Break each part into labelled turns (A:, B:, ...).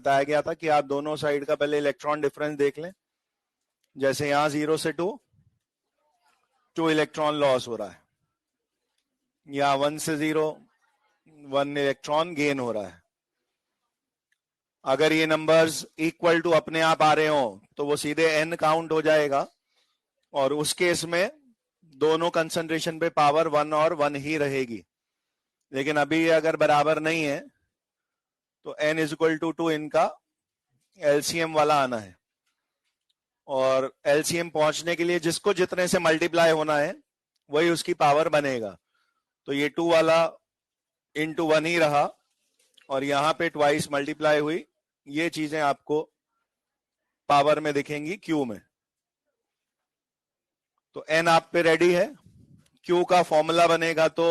A: बताया गया था कि आप दोनों साइड का पहले इलेक्ट्रॉन डिफरेंस देख लें। जैसे यहां 0 से 2 इलेक्ट्रॉन लॉस हो रहा है, या 1 से 0 1 इलेक्ट्रॉन गेन हो रहा है। अगर ये नंबर्स इक्वल टू अपने आप आ रहे हो तो वो सीधे n काउंट हो जाएगा, और उस केस में दोनों कंसंट्रेशन पे पावर 1 और 1 ही रहेगी। लेकिन अभी अगर बराबर नहीं है तो n इज इक्वल टू 2 इनका एलसीएम वाला आना है, और एलसीएम पहुंचने के लिए जिसको जितने से मल्टीप्लाई होना है वही उसकी पावर बनेगा। तो ये 2 वाला इंटू 1 ही रहा, और यहां पे ट्वाइस मल्टीप्लाई हुई। ये चीजें आपको पावर में दिखेंगी क्यू में। तो n आप पे रेडी है। क्यू का फॉर्मूला बनेगा तो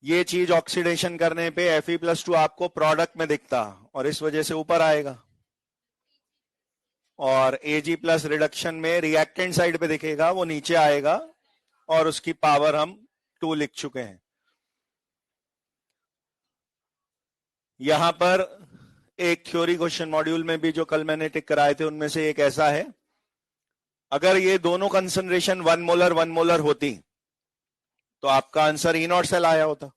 A: ये चीज ऑक्सीडेशन करने पे Fe+2 आपको प्रोडक्ट में दिखता, और इस वजह से ऊपर आएगा, और Ag+ रिडक्शन में रिएक्टेंट साइड पे दिखेगा, वो नीचे आएगा, और उसकी पावर हम 2 लिख चुके हैं। यहां पर एक थ्योरी क्वेश्चन मॉड्यूल में भी जो कल मैंने टिक कराए थे उनमें से एक ऐसा है, अगर ये दोनों कंसंट्रेशन 1 मोलर होती तो आपका आंसर E0 सेल आया होता।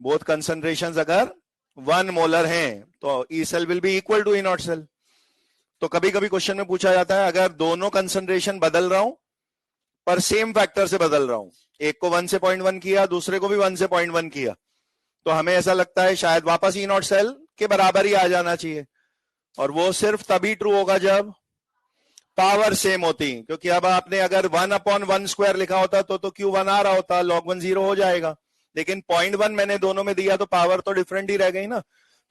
A: बोथ कंसंट्रेशंस अगर 1 मोलर हैं तो E cell will be equal to E0 cell. तो कभी कभी क्वेश्चन में पूछा जाता है, अगर दोनों कंसंट्रेशन बदल रहा हूं पर सेम फैक्टर से बदल रहा हूं, एक को 1 से 0.1 किया, दूसरे को भी 1 से 0.1 किया, तो हमें ऐसा लगता है शायद वापस E0 सेल के बराबर ही आ जाना चाहिए। और वो सिर्फ तभी ट्रू होगा जब पावर सेम होती, क्योंकि अब आपने अगर 1/1² लिखा होता तो Q1 आ रहा होता, log 1 0 हो जाएगा। लेकिन 0.1 मैंने दोनों में दिया तो पावर तो डिफरेंट ही रह गई ना,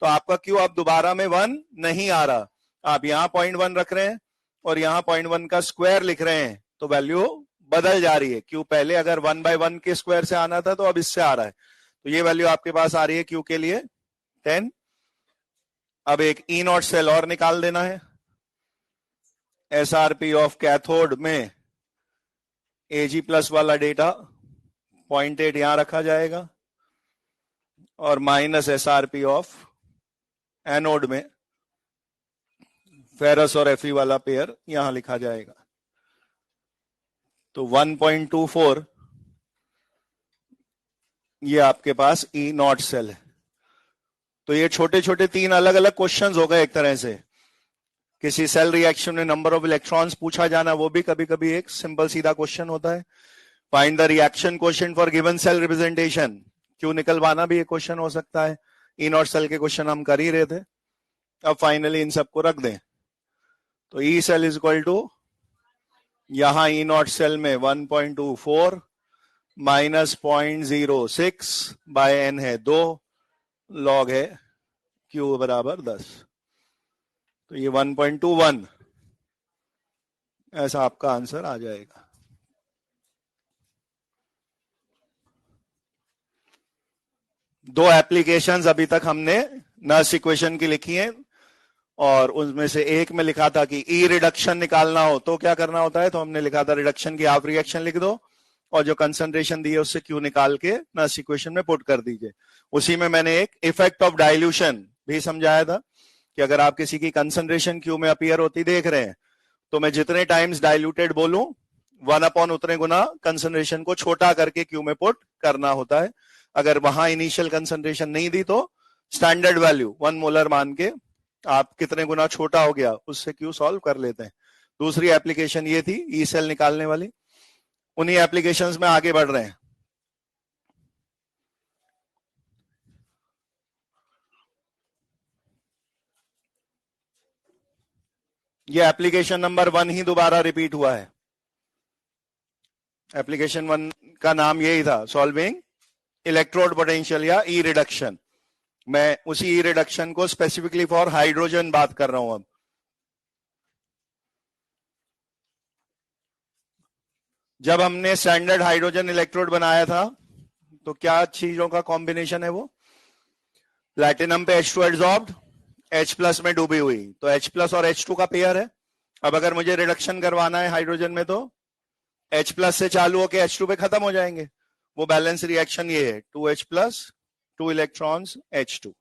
A: तो आपका Q अब दोबारा में 1 नहीं आ रहा। आप यहां 0.1 रख रहे हैं और यहां 0.1 का स्क्वायर लिख रहे हैं, तो वैल्यू बदल जा रही है। Q पहले अगर 1/1 के स्क्वायर से आना था तो अब इससे आ रहा है, तो ये वैल्यू आपके पास आ रही है Q के लिए 10। अब एक E0 सेल और निकाल देना है। SRP ऑफ कैथोड में Ag+ वाला डेटा 0.8 यहां रखा जाएगा, और माइनस SRP ऑफ एनोड में फेरस और Fe वाला पेयर यहां लिखा जाएगा। तो 1.24 ये आपके पास E0 सेल है। तो ये छोटे छोटे 3 अलग अलग क्वेश्चंस हो गए एक तरह से। किसी सेल रिएक्शन में नंबर ऑफ इलेक्ट्रॉन्स पूछा जाना, वो भी कभी कभी एक सिंपल सीधा क्वेश्चन होता है। Find the reaction coefficient for given cell representation, क्यों निकलवाना भी एक क्वेश्चन हो सकता है। E0 सेल के क्वेश्चन हम कर ही रहे थे। अब फाइनली इन सबको रख दें, तो E cell is equal to, यहां E0 सेल में 1.24 माइनस 0.06 बाय n है 2, लॉग है Q बराबर 10, तो ये 1.21 ऐसा आपका आंसर आ जाएगा। दो एप्लीकेशंस अभी तक हमने नर्स इक्वेशन की लिखी हैं, और उनमें से एक में लिखा था कि ई रिडक्शन निकालना हो तो क्या करना होता है, तो हमने लिखा था रिडक्शन की हाफ रिएक्शन लिख दो और जो कंसंट्रेशन दी है उससे क्यू निकाल के नर्स इक्वेशन में पुट कर दीजिए। उसी में मैंने एक इफेक्ट ऑफ डाइल्यूशन भी समझाया था कि अगर आप किसी की कंसंट्रेशन क्यू में अपीयर होती देख रहे हैं तो मैं जितने टाइम्स डाइल्यूटेड बोलूं 1 उतने गुना कंसंट्रेशन को छोटा करके क्यू में पुट करना होता है। अगर वहां इनिशियल कंसंट्रेशन नहीं दी तो स्टैंडर्ड वैल्यू 1 मोलर मान के आप कितने गुना छोटा हो गया उससे क्यू सॉल्व कर लेते हैं। दूसरी एप्लीकेशन ये थी ई सेल निकालने वाली। उन्हीं एप्लीकेशंस में आगे बढ़ रहे हैं। ये एप्लीकेशन नंबर 1 ही दोबारा रिपीट हुआ है। एप्लीकेशन 1 का नाम यही था, सॉल्विंग इलेक्ट्रोड पोटेंशियल या ई रिडक्शन। मैं उसी ई रिडक्शन को स्पेसिफिकली फॉर हाइड्रोजन बात कर रहा हूं। अब जब हमने स्टैंडर्ड हाइड्रोजन इलेक्ट्रोड बनाया था तो क्या चीजों का कॉम्बिनेशन है वो, प्लैटिनम पे H2 एडसॉर्ब्ड, H+ में डूबी हुई, तो H+ और H2 का पेयर है। अब अगर मुझे रिडक्शन करवाना है हाइड्रोजन में तो H+ से चालू होकर H2 पे खत्म हो जाएंगे। वो बैलेंस रिएक्शन ये है 2H+, 2 इलेक्ट्रॉन्स H2।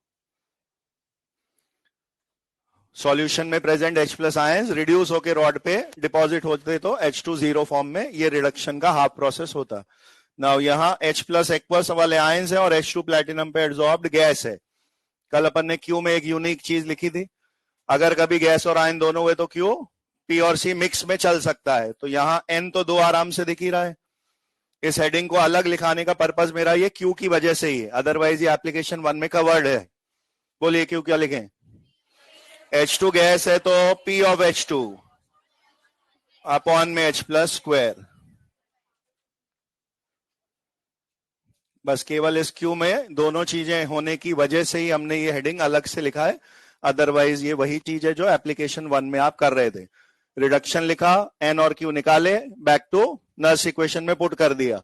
A: सॉल्यूशन में present H plus ions reduce होकर रॉड पे डिपॉजिट होते तो H2 फॉर्म में ये रिडक्शन का हाफ प्रोसेस होता। नाउ यहाँ H प्लस एक्वस वाले आयंस है और H2 प्लेटिनम पे एड्सॉर्ब्ड गैस है। कल अपन ने क्यू में एक यूनिक चीज लिखी थी, अगर कभी गैस और आयन दोनों हुए तो क्यू P और C मिक्स में चल सकता है। तो यहाँ N तो 2 आराम से दिख ही रहा है। इस हेडिंग को अलग लिखाने का पर्पस मेरा ये क्यू की वजह से ही है, अदरवाइज ये एप्लीकेशन 1 में कवर्ड है। बोलिए क्यू क्या लिखें? H2 गैस है तो P ऑफ H2 अपॉन में H प्लस स्क्वायर। बस केवल इस क्यू में दोनों चीजें होने की वजह से ही हमने ये हेडिंग अलग से लिखा है, अदरवाइज ये वही चीज है जो एप्लीकेशन 1 में आप कर रहे थे। रिडक्शन लिखा, N और Q निकाले, बैक टू नर्स इक्वेशन में पुट कर दिया।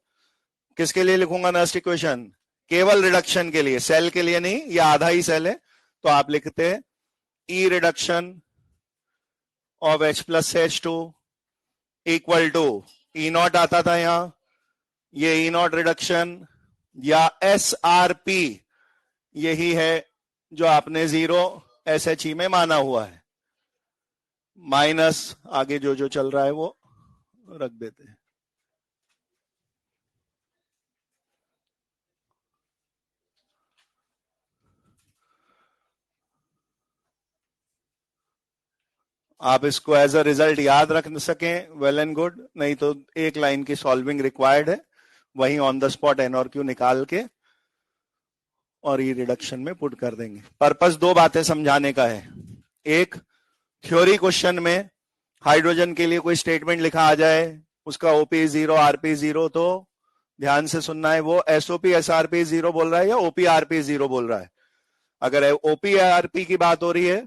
A: किसके लिए लिखूंगा नर्स इक्वेशन? केवल रिडक्शन के लिए, सेल के लिए नहीं, ये आधा ही सेल है। तो आप लिखते हैं E reduction of H plus H2 equal to E not आता था यहां, ये E नॉट रिडक्शन या SRP यही है जो आपने 0 SHE में माना हुआ है, माइनस आगे जो जो चल रहा है वो रख देते हैं। आप इसको एज अ रिजल्ट याद रख सकें, वेल एंड गुड, नहीं तो एक लाइन की सॉल्विंग रिक्वायर्ड है, वहीं ऑन द स्पॉट N और Q निकाल के और ये रिडक्शन में पुट कर देंगे। पर्पस 2 बातें समझाने का है। एक, थ्योरी क्वेश्चन में हाइड्रोजन के लिए कोई स्टेटमेंट लिखा आ जाए, उसका OP 0 RP 0, तो ध्यान से सुनना है, वो SOP SRP 0 बोल रहा है या OP RP 0 बोल रहा है। अगर OP RP की बात हो रही है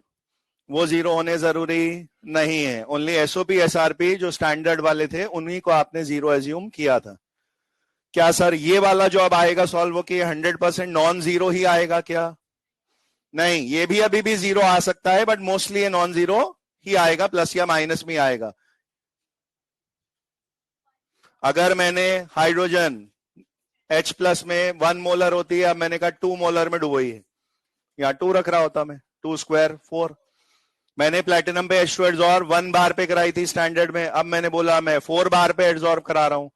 A: वो 0 होने जरूरी नहीं है, ओनली SOP SRP जो स्टैंडर्ड वाले थे उन्हीं को आपने 0 एज्यूम किया था। क्या सर ये वाला जो अब आएगा सॉल्व हो कि 100% नॉन जीरो ही आएगा क्या? नहीं, ये भी अभी भी 0 आ सकता है, बट मोस्टली ये नॉन जीरो ही आएगा, प्लस या माइनस में आएगा। अगर मैंने हाइड्रोजन H प्लस में 1 मोलर होती है, अब मैंने कहा 2 मोलर में डुबोई है, यहाँ 2 रख रहा होता मैं, 2 स्क्वायर 4। मैंने प्लेटिनम पे H2 एड्सॉर्ब 1 बार पे कराई थी स्टैंडर्ड में, अब मैंने बोला मैं 4 बार पे एड्सॉर्ब करा रहा हूं,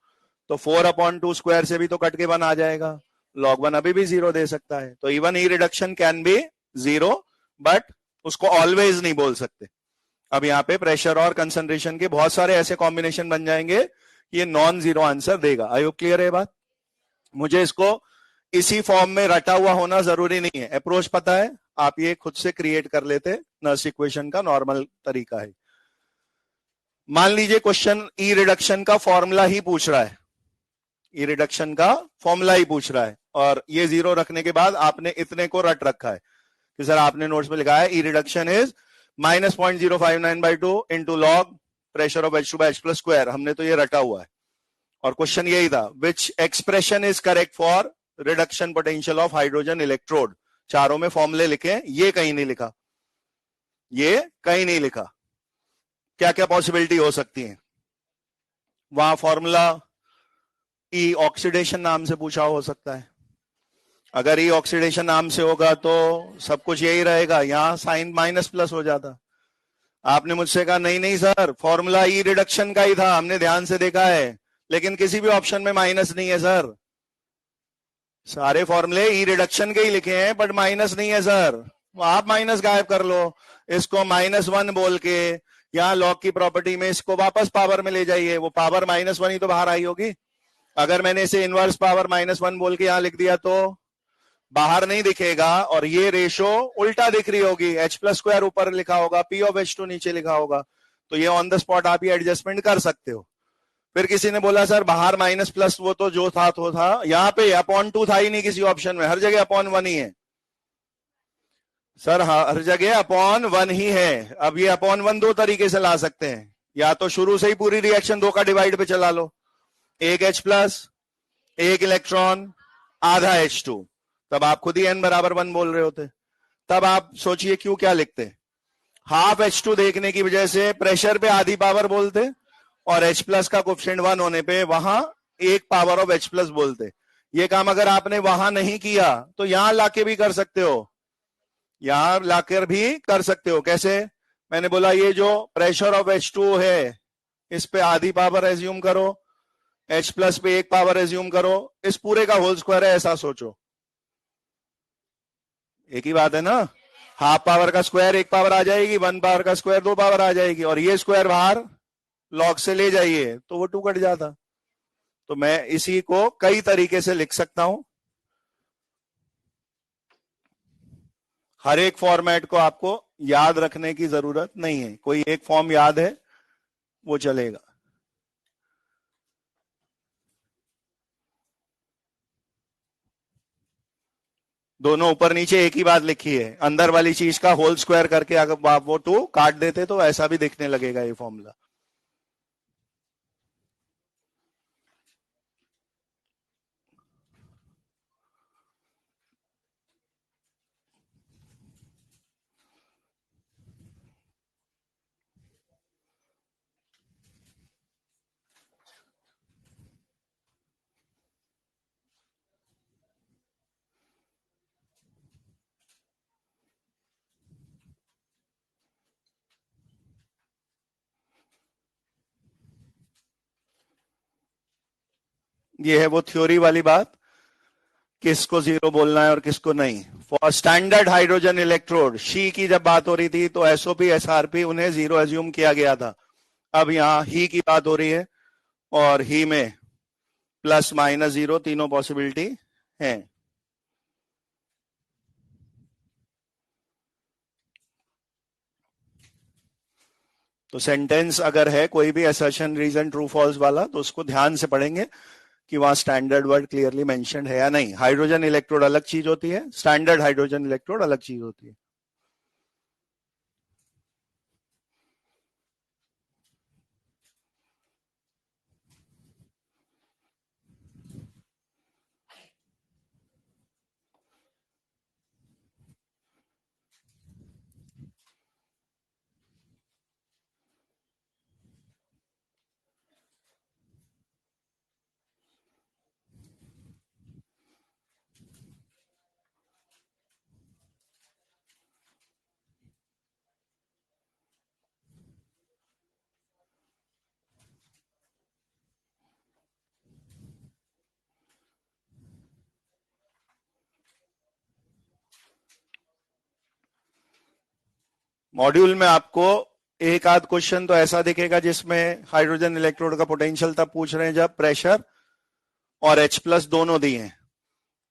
A: तो 4/2 स्क्वायर से भी तो कट के 1 आ जाएगा, log 1 अभी भी 0 दे सकता है। तो even E reduction can be 0, but उसको ऑलवेज नहीं बोल सकते। अब यहाँ पे प्रेशर और कंसंट्रेशन के बहुत सारे ऐसे कॉम्बिनेशन बन जाएंगे कि ये नॉन जीरो आंसर देगा। आई होप क्लियर है बात? मुझे इसको इसी फॉर्म में रटा हुआ होना जरूरी नहीं है, अप्रोच पता है, आप ये खुद से क्रिएट कर लेते, नर्स इक्वेशन का नॉर्मल तरीका है। मान लीजिए क्वेश्चन ई रिडक्शन का फॉर्मूला ही पूछ रहा है, ई रिडक्शन का फॉर्मूला ही पूछ रहा है, और ये 0 रखने के बाद आपने इतने को रट रखा है कि सर आपने नोट्स में लिखा है E reduction is -0.059/2 into log pressure of H2 H plus square, हमने तो ये रटा हुआ है। और क्वेश्चन यही था, which expression is correct for reduction potential of hydrogen electrode. चारों में फॉर्मूले लिखे, ये कहीं नहीं लिखा, ये कहीं नहीं लिखा। क्या क्या पॉसिबिलिटी हो सकती है वहां? फॉर्मूला ई ऑक्सीडेशन नाम से पूछा हो सकता है, अगर ई ऑक्सीडेशन नाम से होगा तो सब कुछ यही रहेगा, यहां साइन माइनस प्लस हो जाता। आपने मुझसे कहा नहीं नहीं सर फॉर्मूला ई रिडक्शन का ही था, हमने ध्यान से देखा है, लेकिन किसी भी ऑप्शन में माइनस नहीं है सर, सारे फॉर्मूले ई रिडक्शन के ही लिखे हैं बट माइनस नहीं है सर। आप माइनस गायब कर लो, इसको -1 बोल के यहाँ लॉग की प्रॉपर्टी में इसको वापस पावर में ले जाइए, वो पावर -1 ही तो बाहर आई होगी। अगर मैंने इसे इनवर्स पावर -1 बोल के यहां लिख दिया तो बाहर नहीं दिखेगा, और ये रेशो उल्टा दिख रही होगी, H प्लस स्क्वायर ऊपर लिखा होगा, P ऑफ H2 नीचे लिखा होगा, तो ये ऑन द स्पॉट आप ये एडजस्टमेंट कर सकते हो। फिर किसी ने बोला सर बाहर माइनस प्लस वो तो जो था तो था, यहाँ पे (2) था ही नहीं किसी ऑप्शन में, हर जगह (1) ही है सर, हर जगह (1) ही है। अब ये (1) 2 तरीके से ला सकते हैं, या तो शुरू से ही पूरी रिएक्शन 2 का डिवाइड पे चला लो, एक H प्लस, एक इलेक्ट्रॉन, आधा H2, तब आप खुद ही n बराबर 1 बोल रहे होते। तब आप सोचिए क्यों क्या लिखते, हाफ H2 देखने की वजह से प्रेशर पे आधी पावर बोलते, और H प्लस का कोफिशिएंट 1 होने पे वहां 1 पावर ऑफ H प्लस बोलते। ये काम अगर आपने वहां नहीं किया तो यहां लाके भी कर सकते हो, यहां लाकर भी कर सकते हो। कैसे? मैंने बोला ये जो प्रेशर ऑफ H2 है इस पे आधी पावर एज्यूम करो, H प्लस पे एक पावर एज्यूम करो, इस पूरे का होल स्क्वायर है ऐसा सोचो। एक ही बात है ना, हाफ पावर का स्क्वायर एक पावर आ जाएगी, 1 पावर का स्क्वायर 2 पावर आ जाएगी, और ये स्क्वायर बाहर लॉग से ले जाइए तो वो 2 कट जाता। तो मैं इसी को कई तरीके से लिख सकता हूं, हर एक फॉर्मेट को आपको याद रखने की जरूरत नहीं है, कोई एक फॉर्म याद है वो चलेगा। दोनों ऊपर नीचे एक ही बात लिखी है, अंदर वाली चीज का होल स्क्वायर करके अगर आप वो 2 काट देते तो ऐसा भी दिखने लगेगा ये फॉर्मूला। ये है वो थ्योरी वाली बात, किसको जीरो बोलना है और किसको नहीं। For standard hydrogen electrode she की जब बात हो रही थी तो एसओपी एसआरपी उन्हें जीरो एज्यूम किया गया था। अब यहां ही की बात हो रही है और ही में प्लस माइनस जीरो तीनों पॉसिबिलिटी है। तो सेंटेंस अगर है कोई भी असर्शन रीजन ट्रू फॉल्स वाला तो उसको ध्यान से पढ़ेंगे कि वहां स्टैंडर्ड वर्ड क्लियरली मेंशन्ड है या नहीं। हाइड्रोजन इलेक्ट्रोड अलग चीज होती है, स्टैंडर्ड हाइड्रोजन इलेक्ट्रोड अलग चीज होती है। मॉड्यूल में आपको एक आध क्वेश्चन तो ऐसा दिखेगा जिसमें हाइड्रोजन इलेक्ट्रोड का पोटेंशियल तब पूछ रहे हैं जब प्रेशर और H प्लस दोनों दिए हैं।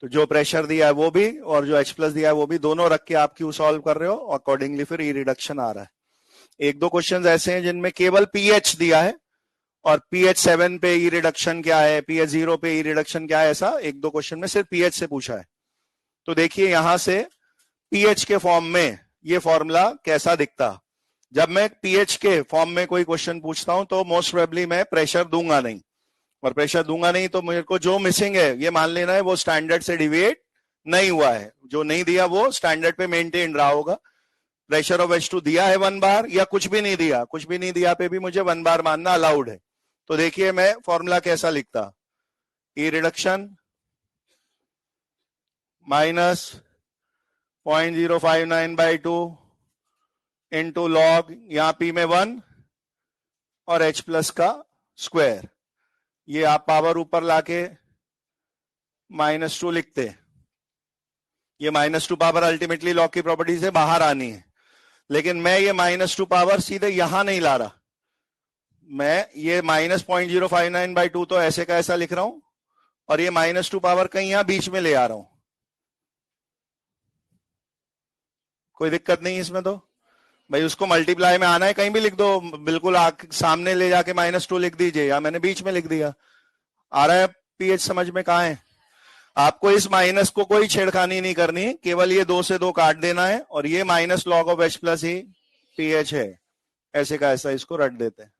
A: तो जो प्रेशर दिया है वो भी और जो H प्लस दिया है वो भी, दोनों रख के आप क्यू सॉल्व कर रहे हो, अकॉर्डिंगली फिर ई रिडक्शन आ रहा है। एक दो क्वेश्चन ऐसे हैं जिनमें केवल पीएच दिया है और पीएच 7 पे ई रिडक्शन क्या है, पीएच 0 पे ई रिडक्शन क्या है, ऐसा एक दो क्वेश्चन में सिर्फ पीएच से पूछा है। तो देखिए यहां से पीएच के फॉर्म में ये फॉर्मूला कैसा दिखता। जब मैं पीएच के फॉर्म में कोई क्वेश्चन पूछता हूं तो मोस्ट प्रोबेबली मैं प्रेशर दूंगा नहीं, और प्रेशर दूंगा नहीं तो मेरे को जो मिसिंग है ये मान लेना है वो स्टैंडर्ड से डिविएट नहीं हुआ है, जो नहीं दिया वो स्टैंडर्ड पे मेंटेन रहा होगा। प्रेशर ऑफ H2 दिया है 1 बार या कुछ भी नहीं दिया, कुछ भी नहीं दिया पे भी मुझे 1 बार मानना अलाउड है। तो देखिए मैं फॉर्मूला कैसा लिखता, ई रिडक्शन माइनस 0.059/2 इंटू लॉग, यहां पी में 1 और H प्लस का स्क्वायर, ये आप पावर ऊपर लाके -2 लिखते। ये -2 पावर अल्टीमेटली लॉग की प्रॉपर्टी से बाहर आनी है, लेकिन मैं ये -2 पावर सीधे यहां नहीं ला रहा, मैं ये -0.059/2 तो ऐसे का ऐसा लिख रहा हूं और ये -2 पावर कहीं यहां बीच में ले आ रहा हूं। कोई दिक्कत नहीं इसमें, तो भाई उसको मल्टीप्लाई में आना है कहीं भी लिख दो, बिल्कुल सामने ले जाके -2 लिख दीजिए, या मैंने बीच में लिख दिया। आ रहा है पीएच समझ में कहां है? आपको इस माइनस को कोई छेड़खानी नहीं करनी, केवल ये 2 से 2 काट देना है और ये minus log of H plus he pH है, ऐसे का ऐसा इसको रट देते हैं।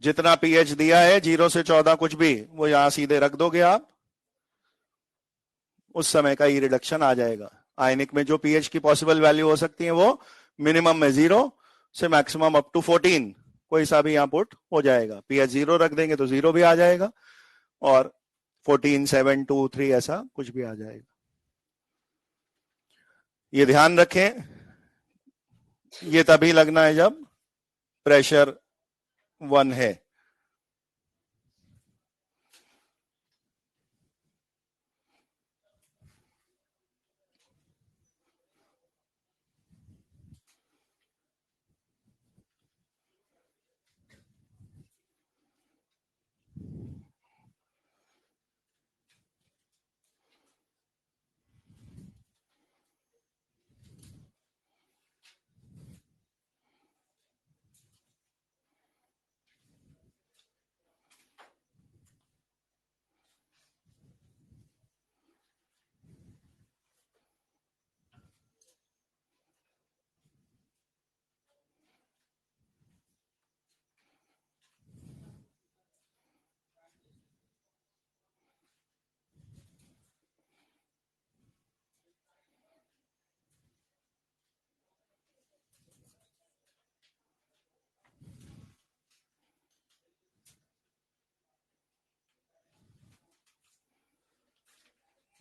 A: जितना पीएच दिया है 0 से 14 कुछ भी वो यहां सीधे रख दोगे आप, उस समय का ई रिडक्शन आ जाएगा। आयनिक में जो पीएच की पॉसिबल वैल्यू हो सकती है वो मिनिमम में 0 से मैक्सिमम अप टू 14 कोई सा भी यहां पुट हो जाएगा। पीएच 0 रख देंगे तो 0 भी आ जाएगा और 14, 7, 2, 3 ऐसा कुछ भी आ जाएगा। ये ध्यान रखें, ये तभी लगना है जब प्रेशर 1 है।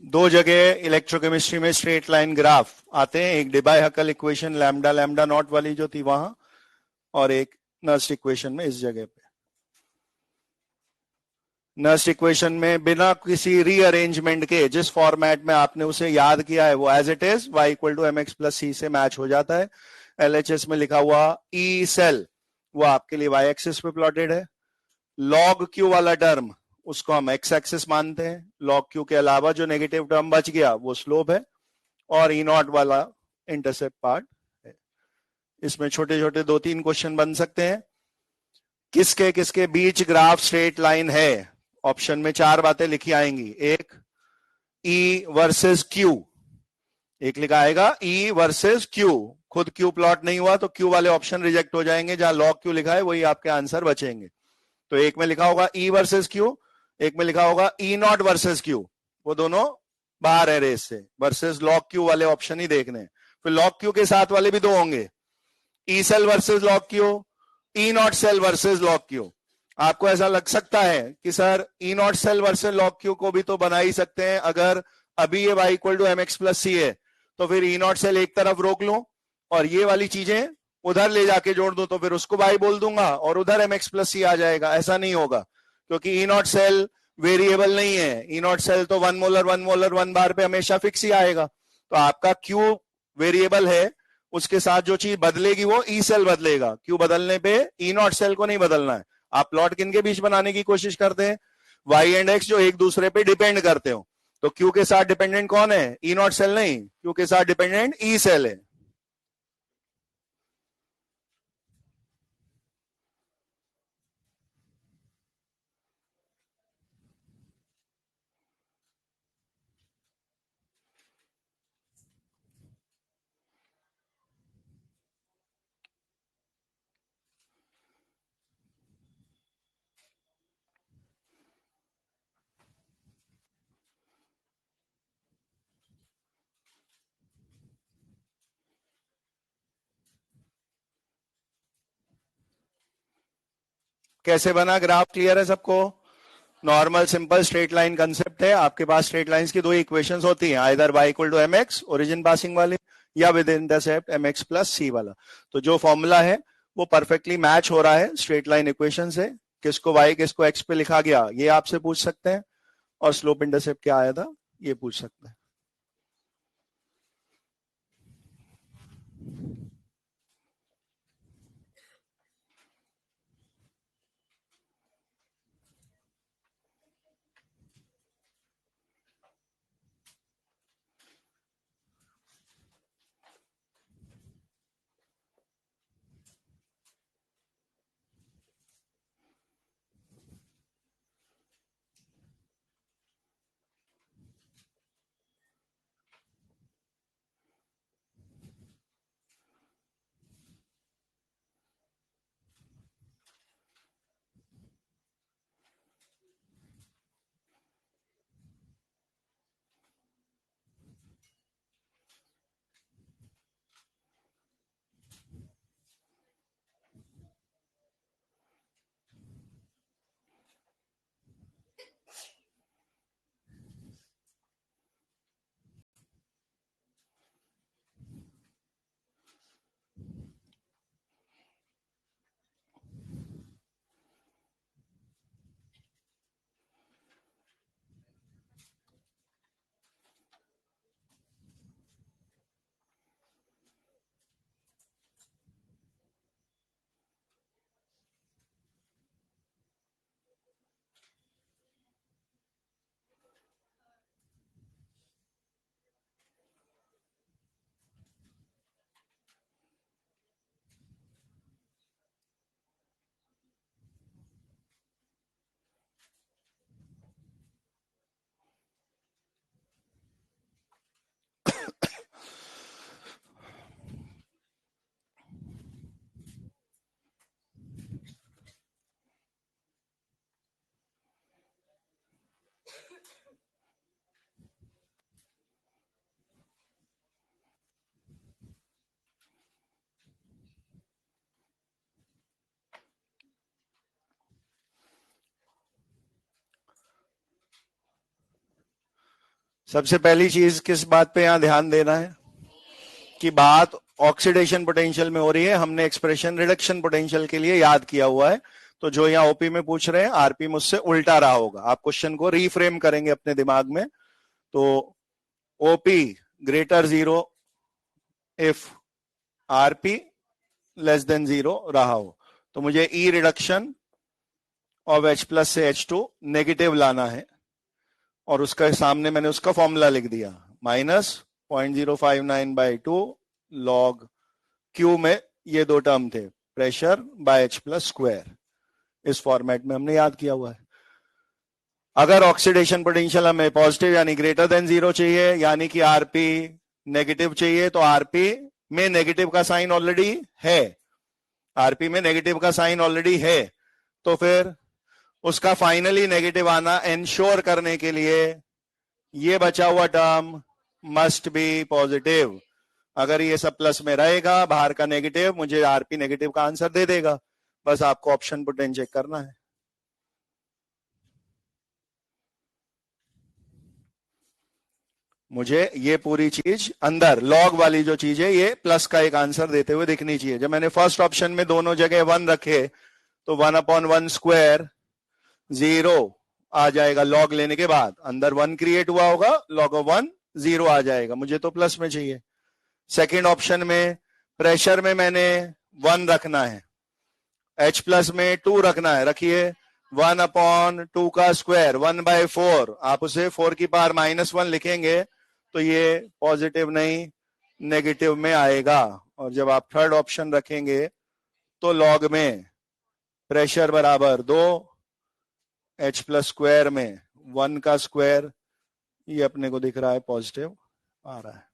A: दो जगह इलेक्ट्रोकेमिस्ट्री में स्ट्रेट लाइन ग्राफ आते हैं, एक Debye Huckel equation lambda lambda naught वाली जो थी वहां, और एक नर्स्ट इक्वेशन में इस जगह पे। नर्स्ट इक्वेशन में बिना किसी रीअरेंजमेंट के जिस फॉर्मेट में आपने उसे याद किया है वो as it is y equal to mx plus c से मैच हो जाता है। LHS में लिखा हुआ ई सेल वो आपके लिए y एक्सिस पे प्लॉटेड है। log q वाला टर्म उसको हम x एक्सिस मानते हैं। log q के अलावा जो नेगेटिव टर्म बच गया वो स्लोप है, और ई नॉट वाला इंटरसेप्ट पार्ट है। इसमें छोटे छोटे 2-3 क्वेश्चन बन सकते हैं। किसके किसके बीच ग्राफ स्ट्रेट लाइन है? ऑप्शन में 4 बातें लिखी आएंगी। एक, E वर्सेस Q, एक लिखा आएगा E वर्सेस Q। खुद Q प्लॉट नहीं हुआ तो Q वाले ऑप्शन रिजेक्ट हो जाएंगे, जहां log Q लिखा है वही आपके आंसर बचेंगे। तो एक में लिखा होगा E वर्सेस Q, एक में लिखा होगा E नॉट वर्सेस Q, वो दोनों बाहर है रेस से, वर्सेस log Q वाले ऑप्शन ही देखने। फिर log Q के साथ वाले भी दो होंगे, E cell versus log Q, E not cell versus log Q। आपको ऐसा लग सकता है कि sir E not cell versus log Q को भी तो बना ही सकते हैं, अगर अभी ये y equal to mx plus c है तो फिर ई नॉट सेल एक तरफ रोक लूं और ये वाली चीजें उधर ले जाके जोड़ दूं, तो फिर उसको y बोल दूंगा और उधर mx प्लस सी आ जाएगा। ऐसा नहीं होगा, क्योंकि ई नॉट सेल वेरिएबल नहीं है। ई नॉट सेल तो 1 मोलर 1 मोलर 1 बार पे हमेशा फिक्स ही आएगा। तो आपका Q वेरिएबल है, उसके साथ जो चीज बदलेगी वो ई सेल बदलेगा। Q बदलने पे ई नॉट सेल को नहीं बदलना है। आप प्लॉट किन के बीच बनाने की कोशिश करते हैं? y एंड x जो एक दूसरे पे डिपेंड करते हो। तो Q के साथ डिपेंडेंट कौन है? ई नॉट सेल नहीं, Q के साथ डिपेंडेंट ई सेल है। कैसे बना ग्राफ? क्लियर है सबको? Normal simple straight line concept है। आपके पास स्ट्रेट लाइंस की दो इक्वेशंस होती हैं, either y equal to mx origin passing वाली, या with intercept mx plus C वाला। तो जो फॉर्मूला है वो परफेक्टली मैच हो रहा है स्ट्रेट लाइन इक्वेशन से। किसको y किसको x पे लिखा गया ये आपसे पूछ सकते हैं, और स्लोप इंटरसेप्ट क्या आया था ये पूछ सकते हैं। सबसे पहली चीज किस बात पे यहां ध्यान देना है कि बात ऑक्सीडेशन पोटेंशियल में हो रही है। हमने एक्सप्रेशन रिडक्शन पोटेंशियल के लिए याद किया हुआ है, तो जो यहाँ ओपी में पूछ रहे हैं आरपी मुझसे उल्टा रहा होगा। आप क्वेश्चन को रीफ्रेम करेंगे अपने दिमाग में, तो OP greater 0 if RP less than 0 रहा हो, तो मुझे ई रिडक्शन ऑफ H प्लस से H2 नेगेटिव लाना है, और उसका सामने मैंने उसका फॉर्मूला लिख दिया, -0.059/2 log Q में ये दो टर्म थे, pressure by H plus square. इस फॉर्मेट में हमने याद किया हुआ है। अगर ऑक्सीडेशन पोटेंशियल हमें पॉजिटिव यानी ग्रेटर देन 0 चाहिए, यानी कि आरपी नेगेटिव चाहिए, तो आरपी में नेगेटिव का साइन ऑलरेडी है, आरपी में नेगेटिव का साइन ऑलरेडी है, तो फिर उसका फाइनली नेगेटिव आना एंश्योर करने के लिए ये बचा हुआ टर्म मस्ट बी पॉजिटिव। अगर ये सब प्लस में रहेगा, बाहर का नेगेटिव मुझे आरपी नेगेटिव का आंसर दे देगा। बस आपको ऑप्शन पुट चेक करना है। मुझे ये पूरी चीज अंदर लॉग वाली जो चीज है ये प्लस का एक आंसर देते हुए दिखनी चाहिए। जब मैंने फर्स्ट ऑप्शन में दोनों जगह 1 रखे तो 1/1 स्क्वायर 0 आ जाएगा, लॉग लेने के बाद अंदर 1 क्रिएट हुआ होगा, लॉग ऑफ 1 0 आ जाएगा, मुझे तो प्लस में चाहिए। सेकेंड ऑप्शन में प्रेशर में मैंने 1 रखना है, H प्लस में 2 रखना है, रखिए 1/2 का स्क्वायर 1/4, आप उसे 4 की पावर -1 लिखेंगे तो ये पॉजिटिव नहीं नेगेटिव में आएगा। और जब आप थर्ड ऑप्शन रखेंगे तो लॉग में प्रेशर बराबर 2, H प्लस स्क्वायर में 1 का स्क्वायर, ये अपने को दिख रहा है पॉजिटिव आ रहा है।